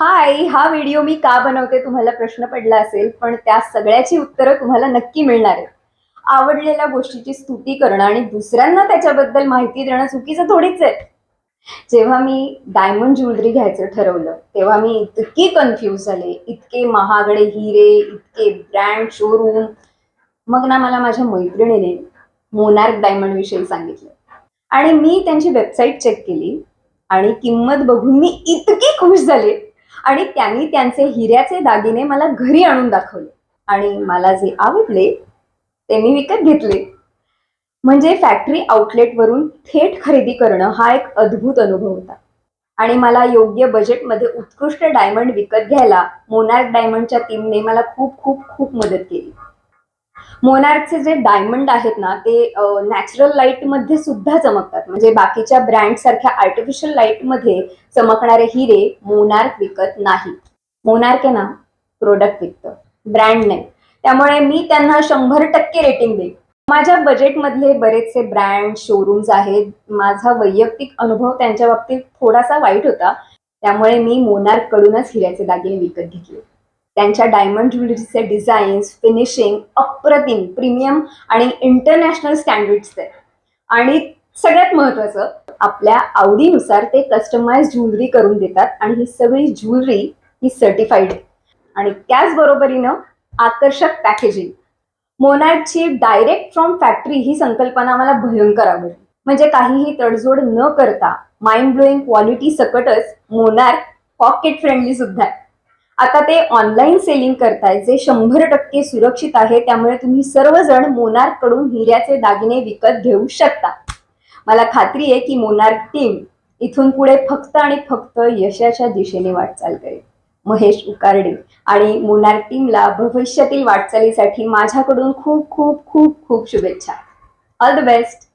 हाय, हा व्हिडिओ मी का बनवते तुम्हाला प्रश्न पडला असेल, पण त्या सगळ्याची उत्तरं तुम्हाला नक्की मिळणार आहेत. आवडलेल्या गोष्टीची स्तुती करणं आणि दुसऱ्यांना त्याच्याबद्दल माहिती देणं चुकीचं थोडीच आहे. जेव्हा मी डायमंड ज्वेलरी घ्यायचं ठरवलं, तेव्हा मी इतकी कन्फ्यूज झाले. इतके महागडे हिरे, इतके ब्रँड शोरूम. मग ना मला माझ्या मैत्रिणीने मोनार्क डायमंड विषयी सांगितलं आणि मी त्यांची वेबसाईट चेक केली आणि किंमत बघून मी इतकी खुश झाले आणि त्यांनी त्यांचे हिऱ्याचे दागिने मला घरी आणून दाखवले आणि मला जे आवडले ते मी विकत घेतले. म्हणजे फॅक्टरी आउटलेटवरून थेट खरेदी करणं हा एक अद्भुत अनुभव होता आणि मला योग्य बजेटमध्ये उत्कृष्ट डायमंड विकत घ्यायला मोनार्क डायमंडच्या टीमने मला खूप खूप खूप मदत केली. मोनार्कचे जे डायमंड आहेत ना ते नॅचरल लाईट मध्ये सुद्धा चमकतात. म्हणजे बाकीच्या ब्रँड सारख्या आर्टिफिशियल लाईट मध्ये चमकणारे हिरे मोनार्क विकत नाही. मोनार्क आहे ना प्रोडक्ट विकतं, ब्रँड नाही. त्यामुळे मी त्यांना 100% रेटिंग देईन. माझ्या बजेटमधले बरेचसे ब्रँड शोरूम्स आहेत. माझा वैयक्तिक अनुभव त्यांच्या बाबतीत थोडासा वाईट होता, त्यामुळे मी मोनार्क कडूनच हिऱ्याचे दागिने विकत घेतले. त्यांच्या डायमंड ज्वेलरीचे डिझाईन्स, फिनिशिंग अप्रतिम, प्रीमियम आणि इंटरनॅशनल स्टँडर्ड्स आहेत. आणि सगळ्यात महत्वाचं, आपल्या आवडीनुसार ते कस्टमाइज ज्वेलरी करून देतात आणि ही सगळी ज्वेलरी ही सर्टिफाईड आहे. आणि त्याचबरोबरीनं आकर्षक पॅकेजिंग. मोनार्कची डायरेक्ट फ्रॉम फॅक्टरी ही संकल्पना मला भयंकर आवडली. म्हणजे काहीही तडजोड न करता माइंड ब्लोईंग क्वालिटी सकटच मोनार्क पॉकेट फ्रेंडली सुद्धा आहे. आता ते ऑनलाईन सेलिंग करतायत जे 100% सुरक्षित आहे. त्यामुळे तुम्ही सर्वजण मोनार्क कडून हिऱ्याचे दागिने विकत घेऊ शकता. मला खात्री आहे की मोनार्क टीम इथून पुढे फक्त आणि फक्त यशाच्या दिशेने वाटचाल करेल. महेश उकारडे आणि मोनार्क टीमला भविष्यातील वाटचालीसाठी माझ्याकडून खूप खूप खूप खूप शुभेच्छा. All the best.